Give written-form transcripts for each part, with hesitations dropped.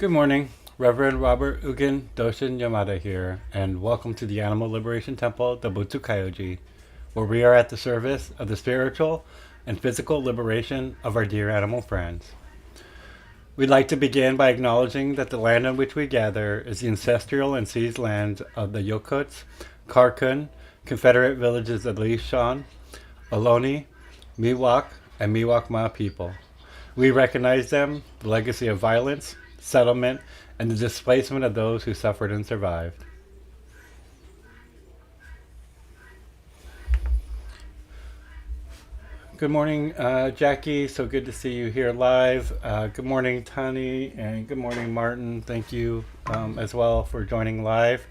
Good morning. Reverend Robert Ugin Doshin Yamada here, and welcome to the Animal Liberation Temple, the Butsukayoji, where we are at the service of the spiritual and physical liberation of our dear animal friends. We'd like to begin by acknowledging that the land on which we gather is the ancestral and seized land of the Yokuts, Karkun, Confederate villages of Lishan, Ohlone, Miwok, and Miwok-Ma people. We recognize them, the legacy of violence, settlement, and the displacement of those who suffered and survived. Good morning, Jackie. So good to see you here live. Good morning, Tani, and good morning, Martin. Thank you as well for joining live.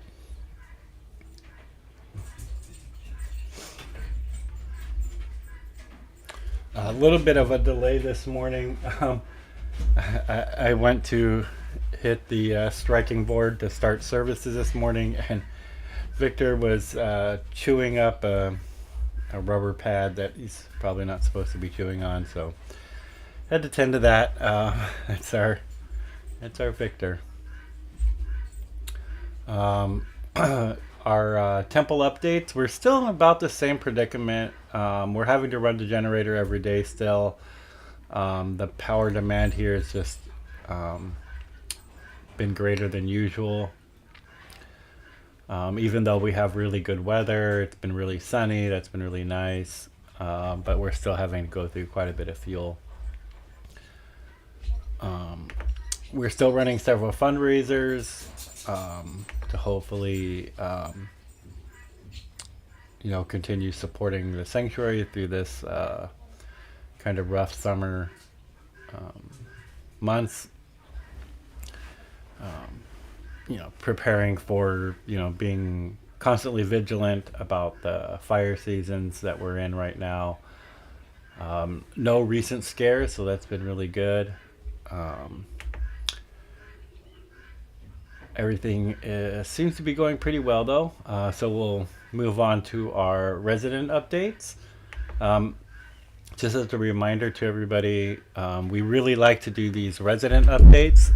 A little bit of a delay this morning. I went to hit the striking board to start services this morning, and Victor was chewing up a rubber pad that he's probably not supposed to be chewing on, so had to tend to that. It's our Victor. Our temple updates. We're still in about the same predicament. We're having to run the generator every day still. The power demand here has just been greater than usual. Even though we have really good weather, it's been really sunny, that's been really nice, but we're still having to go through quite a bit of fuel. We're still running several fundraisers to hopefully, continue supporting the sanctuary through this kind of rough summer months. Preparing for, being constantly vigilant about the fire seasons that we're in right now. No recent scares, so that's been really good. Everything seems to be going pretty well, though. So we'll move on to our resident updates. Just as a reminder to everybody, we really like to do these resident updates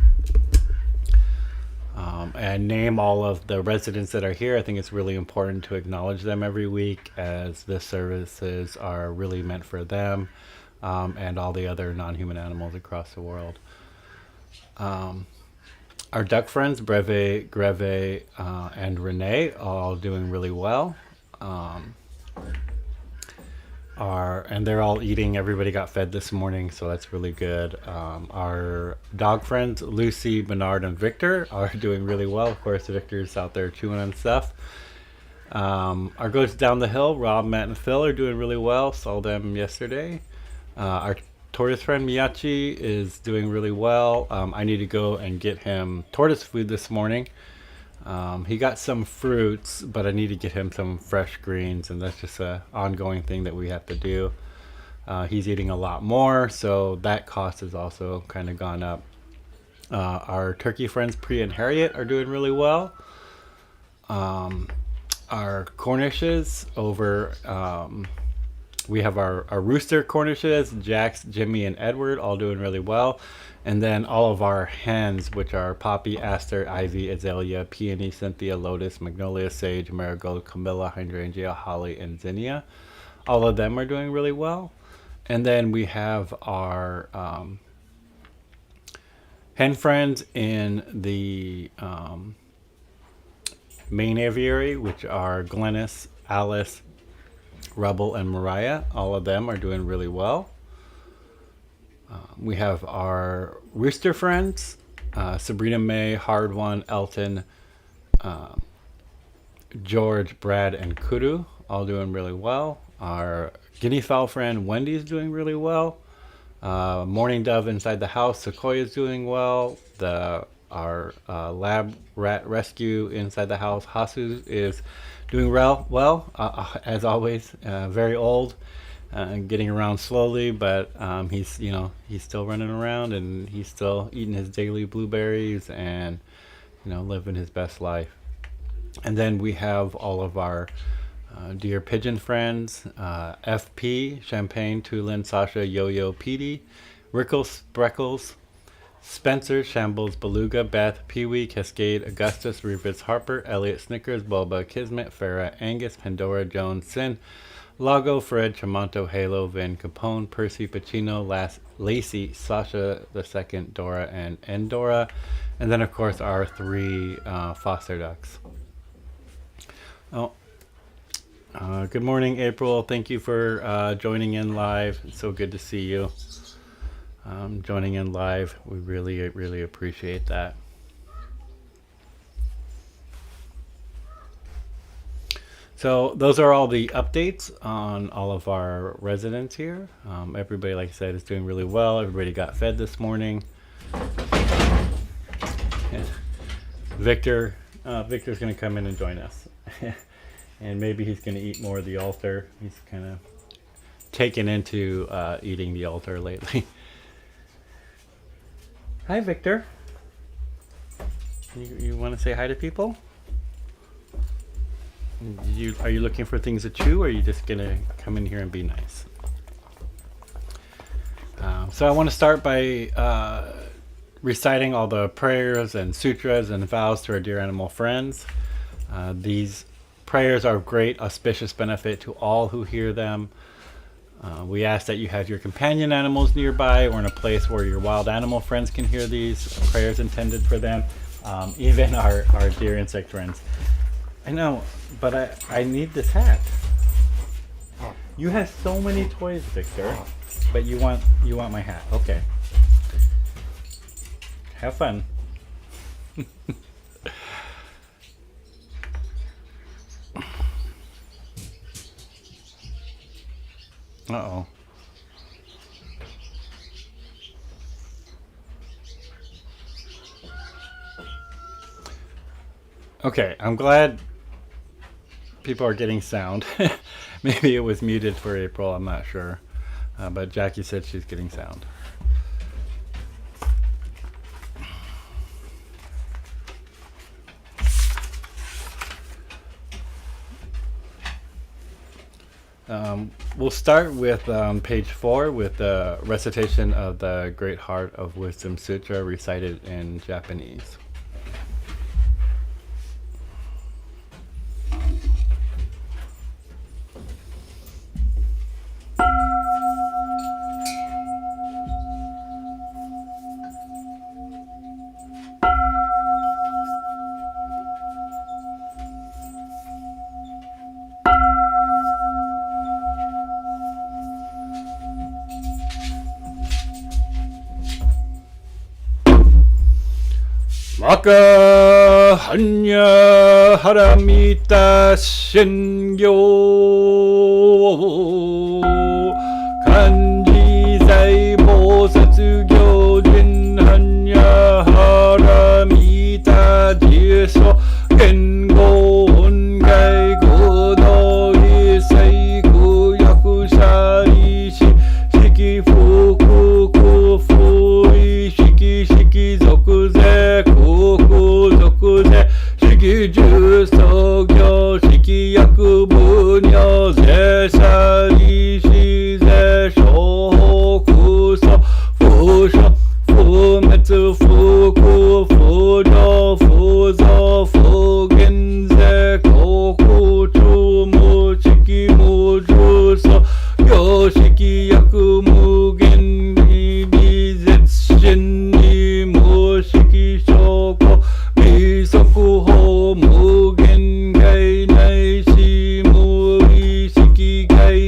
and name all of the residents that are here. I think it's really important to acknowledge them every week, as the services are really meant for them and all the other non-human animals across the world. Our duck friends, Breve, Greve, and Renee, are all doing really well. And they're all eating. Everybody got fed this morning, so that's really good. Our dog friends, Lucy, Bernard, and Victor, are doing really well. Of course, Victor's out there chewing on stuff. Our goats down the hill, Rob, Matt, and Phil, are doing really well. Saw them yesterday. Our tortoise friend, Miyachi, is doing really well. I need to go and get him tortoise food this morning. He got some fruits, but I need to get him some fresh greens, and that's just an ongoing thing that we have to do. He's eating a lot more, so that cost has also kind of gone up. Our turkey friends, Priya and Harriet, are doing really well. Our Cornishes over, we have our rooster Cornishes, Jax, Jimmy, and Edward, all doing really well. And then all of our hens, which are Poppy, Aster, Ivy, Azalea, Peony, Cynthia, Lotus, Magnolia, Sage, Marigold, Camilla, Hydrangea, Holly, and Zinnia. All of them are doing really well. And then we have our hen friends in the main aviary, which are Glennis, Alice, Rebel, and Mariah. All of them are doing really well. We have our rooster friends, Sabrina May, Hard One, Elton, George, Brad, and Kudu, all doing really well. Our guinea fowl friend, Wendy, is doing really well. Morning Dove inside the house, Sequoia, is doing well. Our lab rat rescue inside the house, Hasu, is doing well, as always. Very old. Getting around slowly, but he's still running around, and he's still eating his daily blueberries and living his best life. And then we have all of our dear pigeon friends, FP, Champagne, Tulin, Sasha, Yo-Yo, Petey, Rickles, Breckles, Spencer, Shambles, Beluga, Beth, Pee-wee, Cascade, Augustus, Rufus, Harper, Elliot, Snickers, Boba, Kismet, Farah, Angus, Pandora, Jones, Sin, Lago, Fred, Tramonto, Halo, Van Capone, Percy, Pacino, Lacey, Sasha II, Dora, and Endora. And then, of course, our 3 foster ducks. Oh, good morning, April. Thank you for joining in live. It's so good to see you. Joining in live. We really, really appreciate that. So those are all the updates on all of our residents here. Everybody, like I said, is doing really well. Everybody got fed this morning. Victor's going to come in and join us. And maybe he's going to eat more of the altar. He's kind of taken into eating the altar lately. Hi, Victor. You want to say hi to people? Are you looking for things to chew, or are you just going to come in here and be nice? So I want to start by reciting all the prayers and sutras and vows to our dear animal friends. These prayers are of great auspicious benefit to all who hear them. We ask that you have your companion animals nearby or in a place where your wild animal friends can hear these prayers intended for them, even our dear insect friends. I know, but I need this hat. You have so many toys, Victor, but you want my hat. Okay. Have fun. Uh-oh. Okay, I'm glad people are getting sound. Maybe it was muted for April, I'm not sure. But Jackie said she's getting sound. We'll start with page 4 with the recitation of the Great Heart of Wisdom Sutra recited in Japanese. Maka hanya haramita shengyo kanji zai bosatsu gyojin hanya haramita jiso gengo ongai godo isai kuyaku shaishi shiki fuku kufu shiki shiki zokuze shiki ju sogyo shiki yaku bunyo ze shari shi ze shoku so fu sho fu metsu fu ku fu jo fu zo fu gen ze koku chu mu shiki mu ju so yo shiki yaku mu gen bi zetsu shin ni mu shiki shoko Misoku ho mugen gai nai shi mu ishiki gai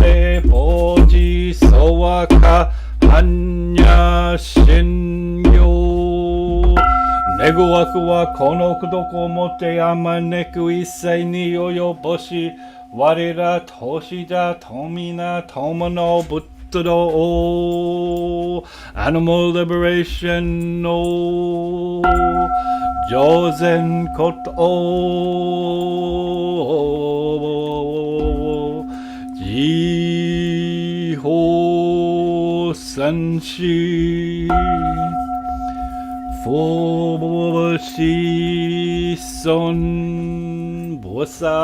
te poji sowa ka hanya shinyo. Neguaku wa kono kudoko motte amaneku issei ni oyoboshi. Warira toshija tomina tomono butsudo o. Animal liberation no. Jozen koto o. Jiho sanshi. Fuboshi son bosa.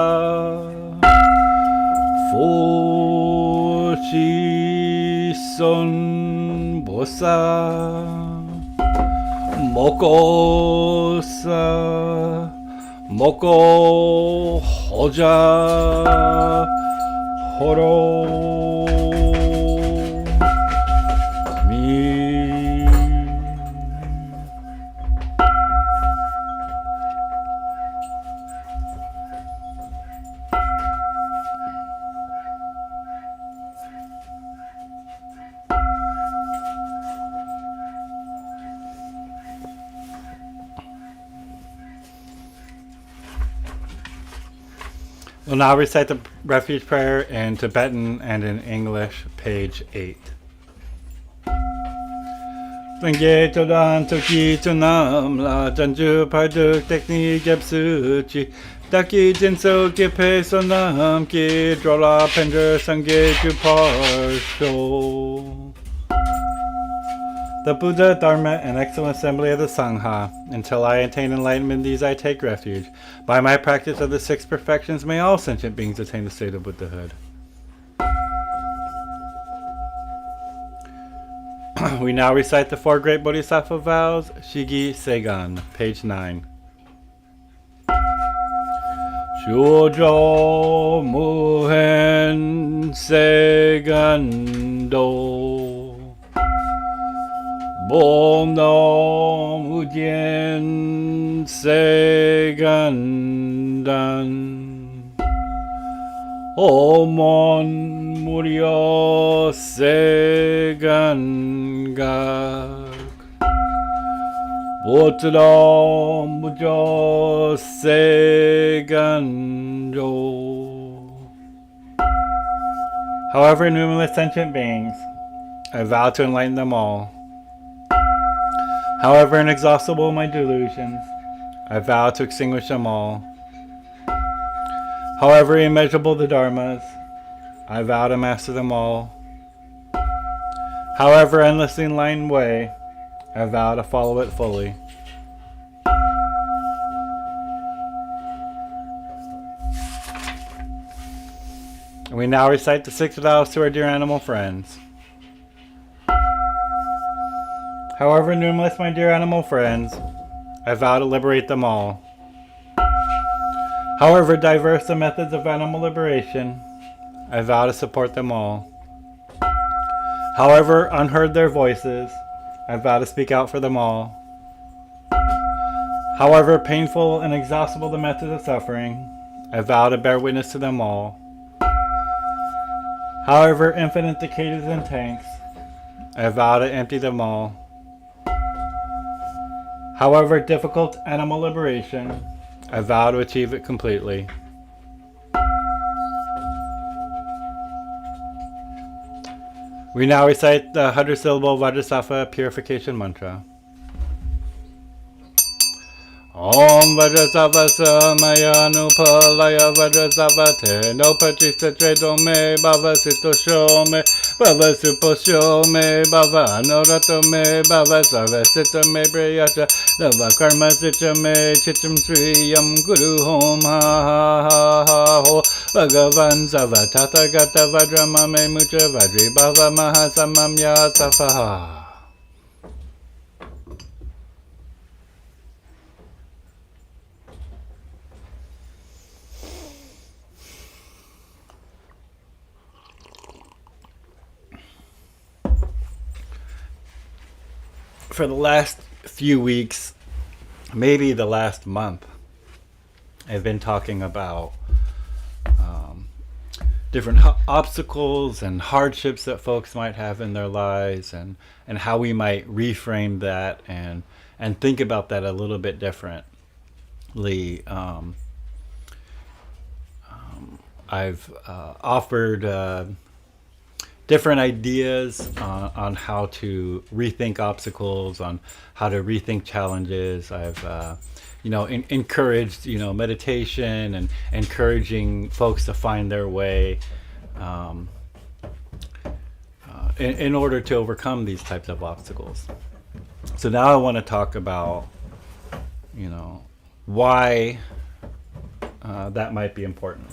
Fushi son bosa. Mokosa. Moko hoja. Horo. We'll now recite the refuge prayer in Tibetan and in English, page 8. Sangye Todan Toki Tonam La Janju Parduk Tekni Gyapsuchi Daki Jinso Gipe Sonam Ki Drola Pendra Sangye Juparsho. The Buddha, Dharma, and excellent assembly of the Sangha. Until I attain enlightenment, these I take refuge. By my practice of the 6 perfections, may all sentient beings attain the state of Buddhahood. We now recite the 4 great Bodhisattva vows, Shigi Seigan, page 9. Shujo Muhen Segando. Bono Mujien Segandan. Omon Muryo Segangak. Botro Mujo Seganjo. However numerous sentient beings, I vow to enlighten them all. However inexhaustible my delusions, I vow to extinguish them all. However immeasurable the dharmas, I vow to master them all. However endlessly enlightened way, I vow to follow it fully. And we now recite the 6 vows to our dear animal friends. However numerous my dear animal friends, I vow to liberate them all. However diverse the methods of animal liberation, I vow to support them all. However unheard their voices, I vow to speak out for them all. However painful and exhaustible the methods of suffering, I vow to bear witness to them all. However infinite the cages and tanks, I vow to empty them all. However difficult animal liberation, I vow to achieve it completely. We now recite the 100-syllable Vajrasattva purification mantra. Om Vajrasattva Samaya Nupalaya Vajrasattva Te No Pachista Tredome Bhava Sito Shome Bhava Supo Shome Bhava Anorato Me Bhava Sarva Sita Me Briyata Dava Karma Sita Me Chitam Sriyam Guru Hom Ha Ha Ha Ha Ho Bhagavan Sava Tathagata Vajrama Me Mucha Vajri Bhava Mahasamamya Safaha. For the last few weeks, maybe the last month, I've been talking about different obstacles and hardships that folks might have in their lives, and how we might reframe that and think about that a little bit differently. I've offered different ideas on how to rethink obstacles, on how to rethink challenges. I've encouraged meditation and encouraging folks to find their way in order to overcome these types of obstacles. So now I want to talk about why that might be important.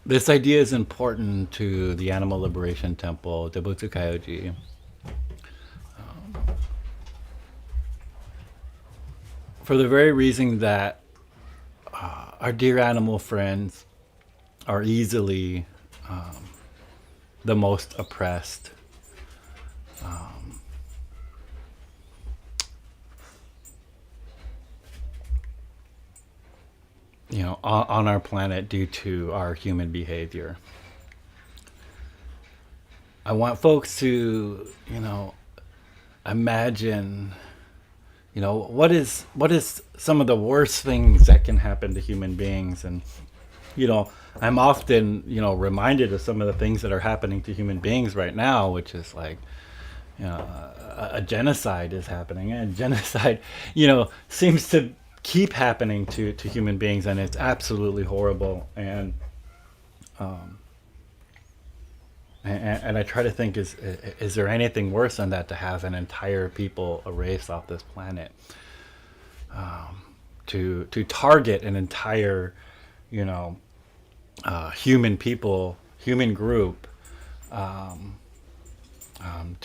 This idea is important to the Animal Liberation Temple, Dobutsu Kyoji. For the very reason that our dear animal friends are easily the most oppressed. On our planet due to our human behavior. I want folks to, imagine, what is some of the worst things that can happen to human beings. And, I'm often, reminded of some of the things that are happening to human beings right now, which is like, a genocide is happening. And genocide, seems to keep happening to human beings, and it's absolutely horrible. And I try to think, is there anything worse than that, to have an entire people erased off this planet, to target an entire human group, to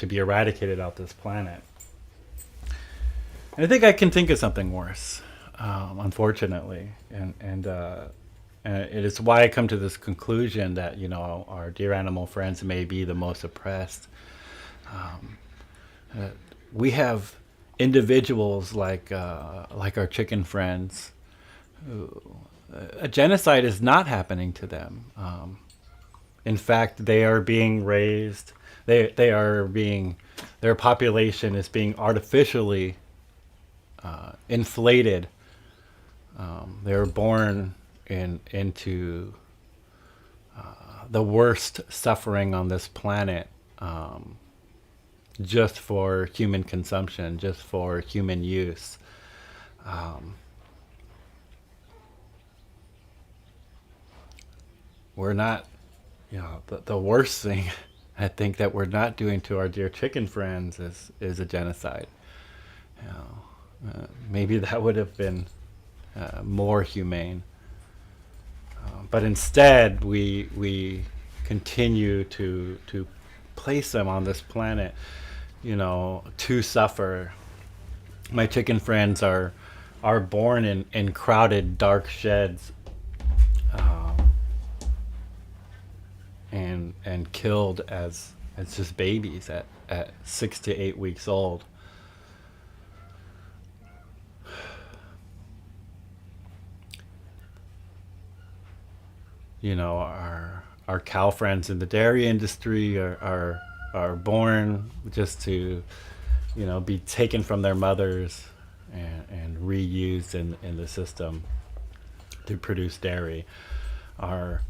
be eradicated off this planet. And I think I can think of something worse. Unfortunately, and it is why I come to this conclusion that our dear animal friends may be the most oppressed. We have individuals like our chicken friends who a genocide is not happening to them. In fact, they are being raised. Their population is being artificially inflated. They're born into the worst suffering on this planet, just for human consumption, just for human use. We're not, the worst thing I think that we're not doing to our dear chicken friends is a genocide. Maybe that would have been more humane, but instead we continue to place them on this planet, to suffer. My chicken friends are born in crowded, dark sheds, and killed as just babies at 6 to 8 weeks old. Our cow friends in the dairy industry are born just to, be taken from their mothers and reused in the system to produce dairy. Our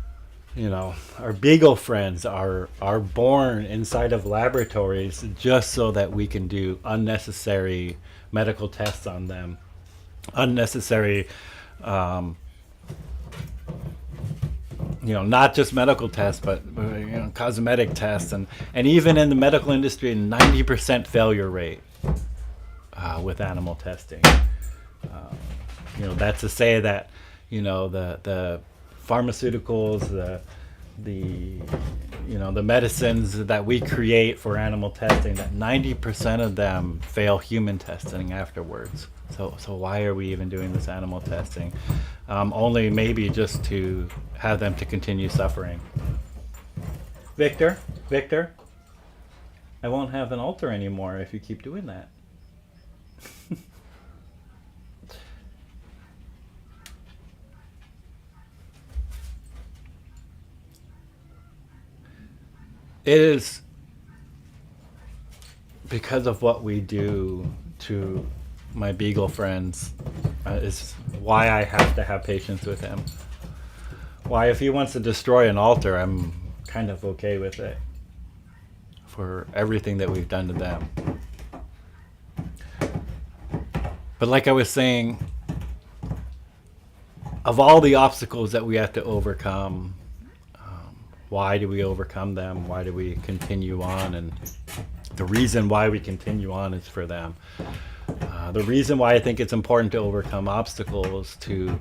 beagle friends are born inside of laboratories just so that we can do unnecessary medical tests on them, unnecessary. Not just medical tests, but cosmetic tests, and even in the medical industry, 90% failure rate with animal testing. That's to say that the pharmaceuticals, the the medicines that we create for animal testing, that 90% of them fail human testing afterwards. So why are we even doing this animal testing? Only maybe just to have them to continue suffering. Victor, I won't have an altar anymore if you keep doing that. It is because of what we do to my beagle friends is why I have to have patience with him. Why, if he wants to destroy an altar, I'm kind of okay with it for everything that we've done to them. But like I was saying, of all the obstacles that we have to overcome, why do we overcome them? Why do we continue on? And the reason why we continue on is for them. The reason why I think it's important to overcome obstacles, to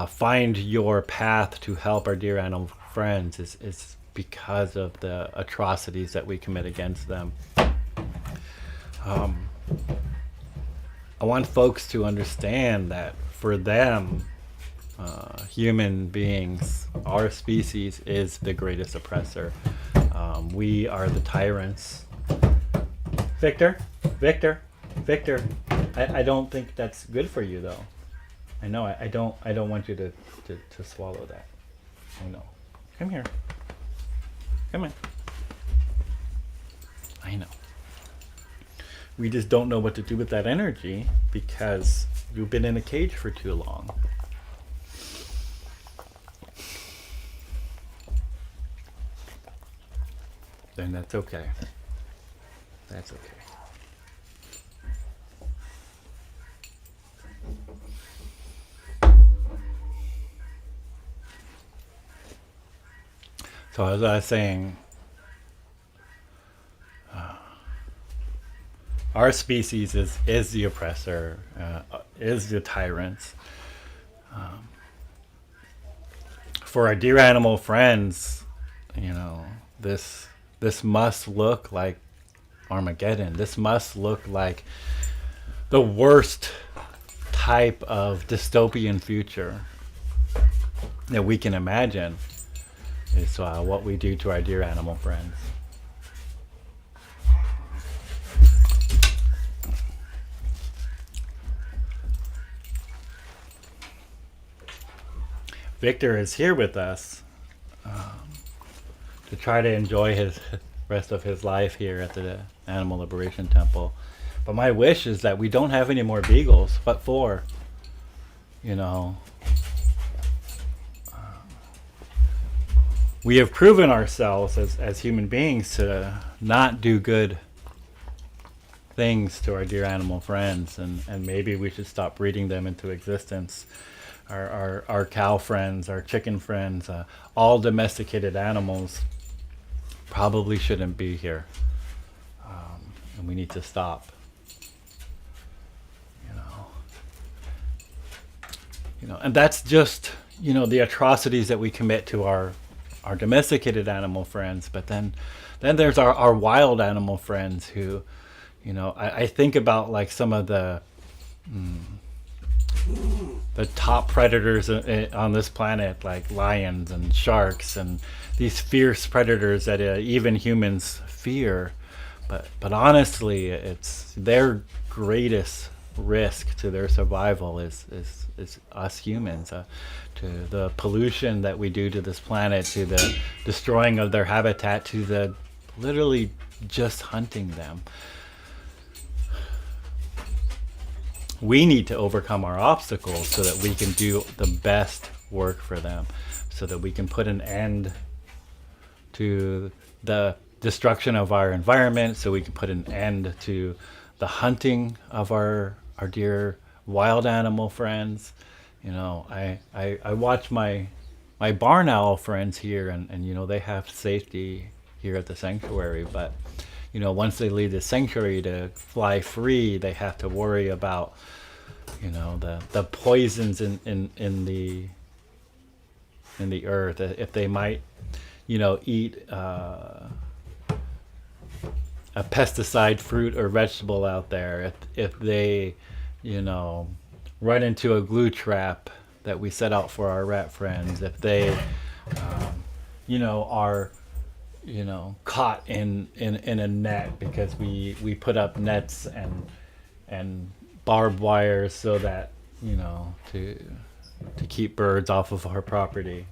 find your path to help our dear animal friends, is because of the atrocities that we commit against them. I want folks to understand that for them, human beings, our species is the greatest oppressor. We are the tyrants. Victor, I don't think that's good for you, though. I know. I don't want you to swallow that. I know. Come here. Come on. I know. We just don't know what to do with that energy because you've been in a cage for too long. Then that's okay. That's okay. So as I was saying, our species is the oppressor, is the tyrant. For our dear animal friends, this must look like Armageddon. This must look like the worst type of dystopian future that we can imagine is what we do to our dear animal friends. Victor is here with us to try to enjoy his rest of his life here at the Animal Liberation Temple. But my wish is that we don't have any more beagles. What for? We have proven ourselves as human beings to not do good things to our dear animal friends, and maybe we should stop breeding them into existence. Our cow friends, our chicken friends, all domesticated animals probably shouldn't be here, and we need to stop. And that's just the atrocities that we commit to our domesticated animal friends. But then there's our wild animal friends who, I think about like some of the top predators on this planet, like lions and sharks and these fierce predators that even humans fear. But honestly, it's their greatest risk to their survival is us humans, to the pollution that we do to this planet, to the destroying of their habitat, to the literally just hunting them. We need to overcome our obstacles so that we can do the best work for them, so that we can put an end to the destruction of our environment, so we can put an end to the hunting of our dear wild animal friends. I watch my barn owl friends here, and they have safety here at the sanctuary, but once they leave the sanctuary to fly free, they have to worry about the poisons in the earth, if they might eat a pesticide fruit or vegetable out there, if they, you know, run into a glue trap that we set out for our rat friends, if they, are, caught in a net because we put up nets and barbed wires so that, to keep birds off of our property.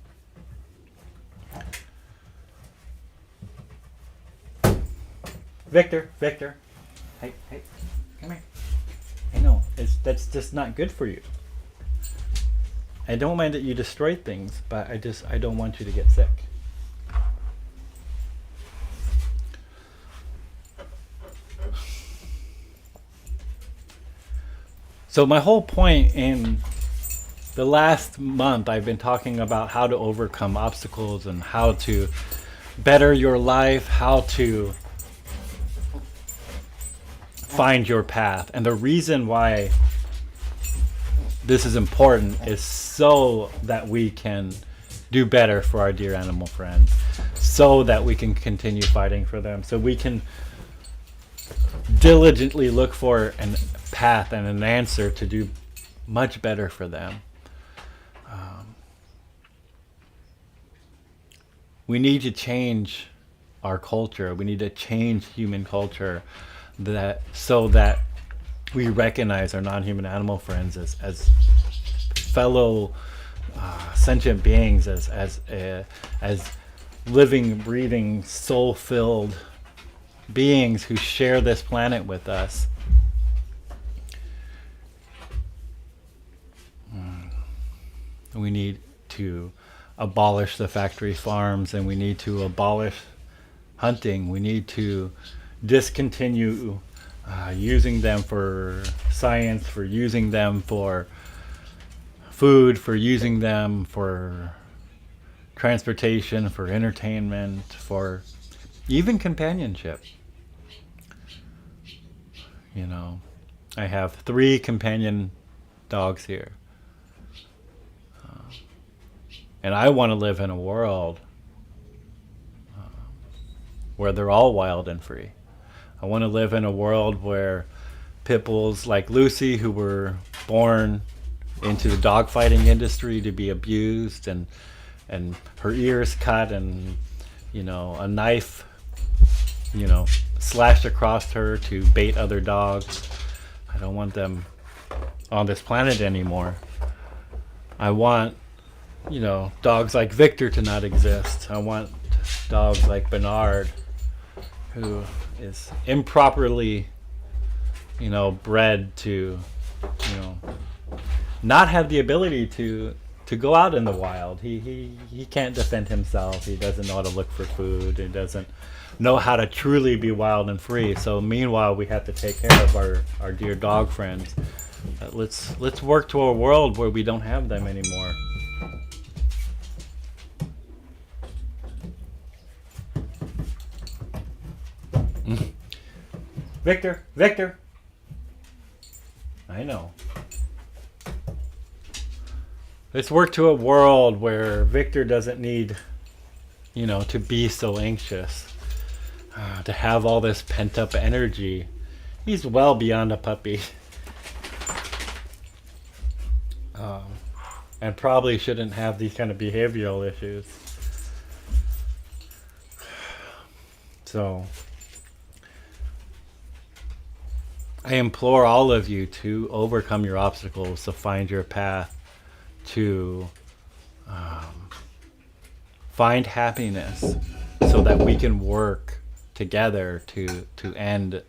Victor, hey, come here. I know, that's just not good for you. I don't mind that you destroy things, but I don't want you to get sick. So my whole point in the last month, I've been talking about how to overcome obstacles and how to better your life, how to find your path. And the reason why this is important is so that we can do better for our dear animal friends, so that we can continue fighting for them, so we can diligently look for a path and an answer to do much better for them. We need to change our culture. We need to change human culture so that we recognize our non-human animal friends as fellow sentient beings, as living, breathing, soul-filled beings who share this planet with us. We need to abolish the factory farms, and we need to abolish hunting. We need to discontinue using them for science, for using them for food, for using them for transportation, for entertainment, for even companionship. I have 3 companion dogs here. And I want to live in a world where they're all wild and free. I want to live in a world where pit bulls like Lucy, who were born into the dogfighting industry to be abused and her ears cut and, a knife, slashed across her to bait other dogs. I don't want them on this planet anymore. I want, dogs like Victor to not exist. I want dogs like Bernard, who is improperly, bred to, not have the ability to go out in the wild. He can't defend himself. He doesn't know how to look for food. He doesn't know how to truly be wild and free. So meanwhile, we have to take care of our dear dog friends. Let's work to a world where we don't have them anymore. Victor. I know. Let's work to a world where Victor doesn't need, to be so anxious, to have all this pent-up energy. He's well beyond a puppy. And probably shouldn't have these kind of behavioral issues. So I implore all of you to overcome your obstacles, to find your path, to find happiness, so that we can work together to end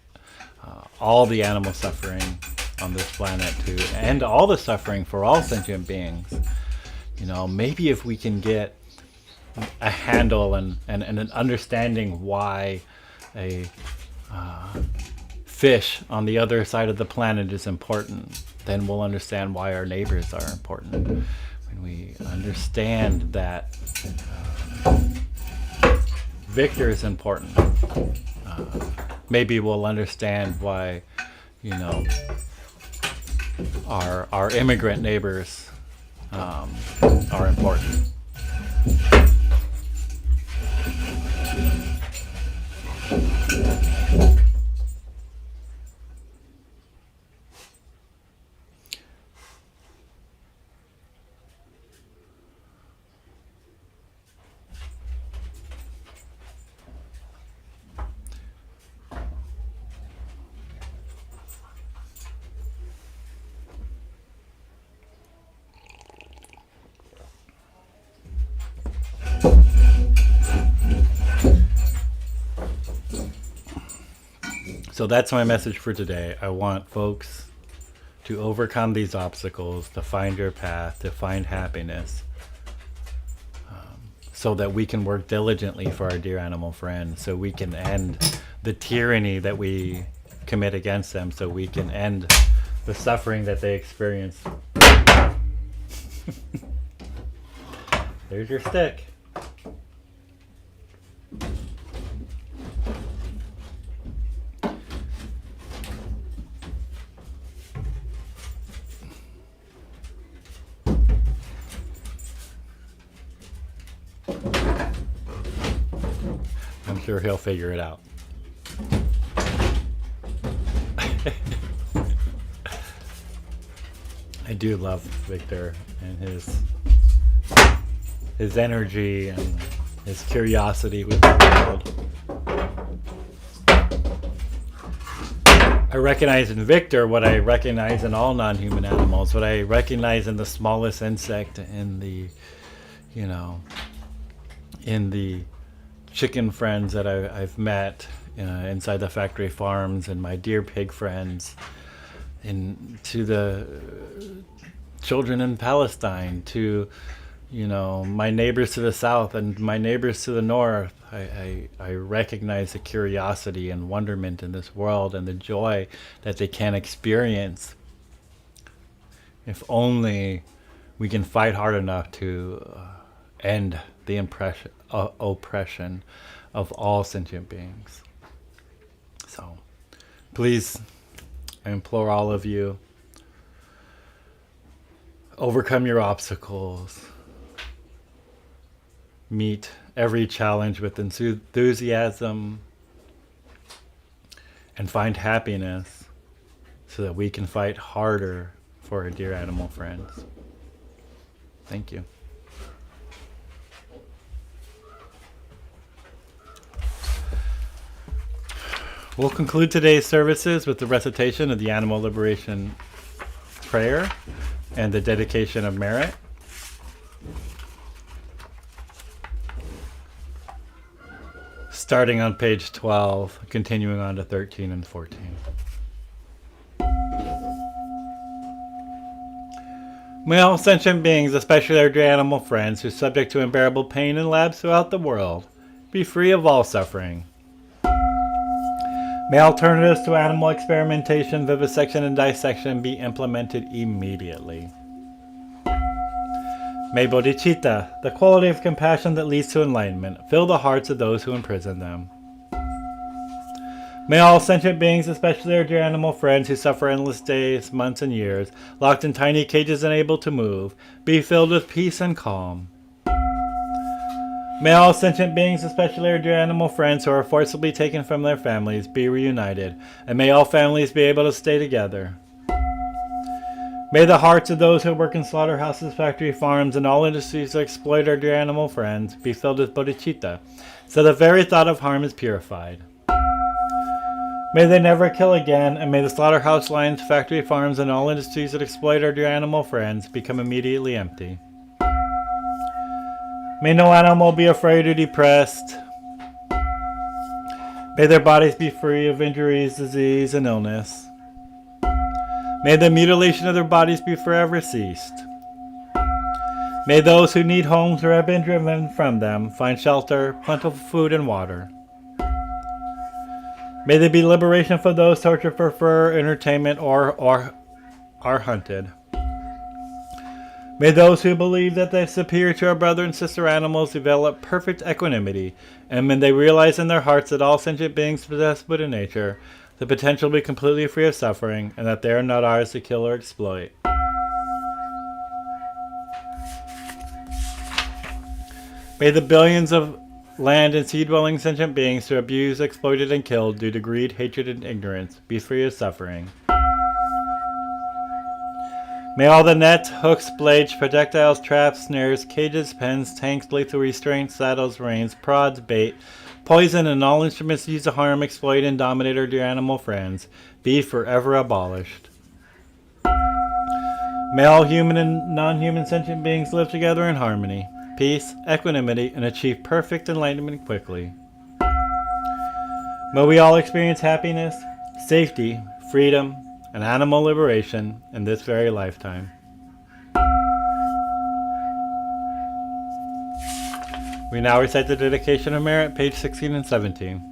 all the animal suffering on this planet, to end all the suffering for all sentient beings. Maybe if we can get a handle and an understanding why a fish on the other side of the planet is important, then we'll understand why our neighbors are important. When we understand that Victor is important, maybe we'll understand why, our immigrant neighbors are important. So that's my message for today. I want folks to overcome these obstacles, to find your path, to find happiness, so that we can work diligently for our dear animal friends, so we can end the tyranny that we commit against them, so we can end the suffering that they experience. There's your stick. I'm sure he'll figure it out. I do love Victor and his energy and his curiosity with the world. I recognize in Victor what I recognize in all non-human animals, what I recognize in the smallest insect, in the chicken friends that I've met inside the factory farms, and my dear pig friends, and to the children in Palestine, to my neighbors to the south and my neighbors to the north. I recognize the curiosity and wonderment in this world and the joy that they can experience if only we can fight hard enough to end the oppression of all sentient beings. So please, I implore all of you, overcome your obstacles, meet every challenge with enthusiasm, and find happiness so that we can fight harder for our dear animal friends. Thank you. We'll conclude today's services with the recitation of the Animal Liberation Prayer and the dedication of merit. Starting on page 12, continuing on to 13 and 14. May all sentient beings, especially our dear animal friends who are subject to unbearable pain in labs throughout the world, be free of all suffering. May alternatives to animal experimentation, vivisection, and dissection be implemented immediately. May bodhicitta, the quality of compassion that leads to enlightenment, fill the hearts of those who imprison them. May all sentient beings, especially our dear animal friends who suffer endless days, months, and years, locked in tiny cages unable to move, be filled with peace and calm. May all sentient beings, especially our dear animal friends who are forcibly taken from their families, be reunited, and may all families be able to stay together. May the hearts of those who work in slaughterhouses, factory farms, and all industries that exploit our dear animal friends be filled with bodhicitta, so the very thought of harm is purified. May they never kill again, and may the slaughterhouse lines, factory farms, and all industries that exploit our dear animal friends become immediately empty. May no animal be afraid or depressed. May their bodies be free of injuries, disease, and illness. May the mutilation of their bodies be forever ceased. May those who need homes or have been driven from them find shelter, plentiful food, and water. May there be liberation for those tortured for fur, entertainment, or are hunted. May those who believe that they are superior to our brother and sister animals develop perfect equanimity, and when they realize in their hearts that all sentient beings possess Buddha nature, the potential to be completely free of suffering, and that they are not ours to kill or exploit. May the billions of land and sea-dwelling sentient beings who are abused, exploited, and killed due to greed, hatred, and ignorance be free of suffering. May all the nets, hooks, blades, projectiles, traps, snares, cages, pens, tanks, lethal restraints, saddles, reins, prods, bait, poison, and all instruments used to harm, exploit, and dominate our dear animal friends be forever abolished. May all human and non-human sentient beings live together in harmony, peace, equanimity, and achieve perfect enlightenment quickly. May we all experience happiness, safety, freedom, and animal liberation in this very lifetime. We now recite the dedication of merit, page 16 and 17.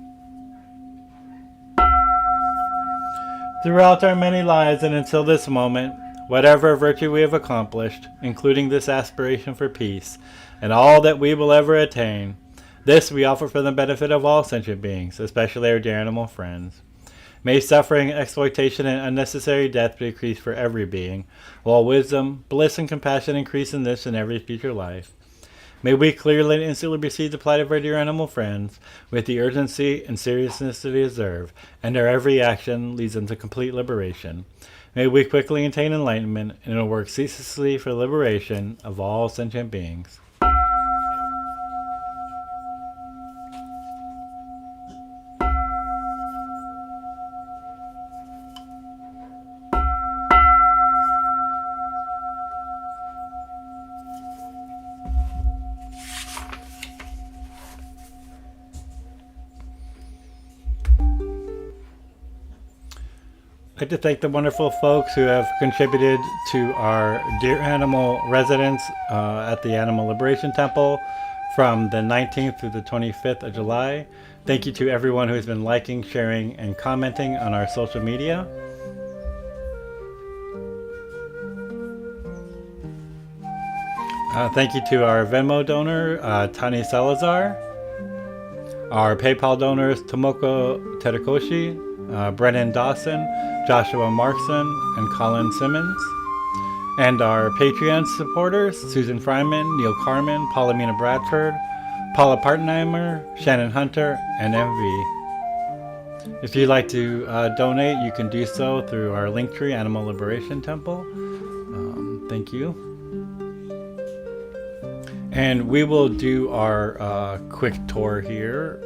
Throughout our many lives and until this moment, whatever virtue we have accomplished, including this aspiration for peace, and all that we will ever attain, this we offer for the benefit of all sentient beings, especially our dear animal friends. May suffering, exploitation, and unnecessary death be decreased for every being, while wisdom, bliss, and compassion increase in this and every future life. May we clearly and instantly perceive the plight of our dear animal friends with the urgency and seriousness that they deserve, and our every action leads them to complete liberation. May we quickly attain enlightenment and work ceaselessly for the liberation of all sentient beings. I'd like to thank the wonderful folks who have contributed to our deer animal residence at the Animal Liberation Temple from the 19th through the 25th of July. Thank you to everyone who has been liking, sharing, and commenting on our social media. Thank you to our Venmo donor, Tani Salazar. Our PayPal donors, Tomoko Terakoshi, Brennan Dawson, Joshua Markson, and Colin Simmons. And our Patreon supporters, Susan Fryman, Neil Carmen, Paulina Bradford, Paula Partenheimer, Shannon Hunter, and MV. If you'd like to donate, you can do so through our Linktree Animal Liberation Temple. Thank you. And we will do our quick tour here.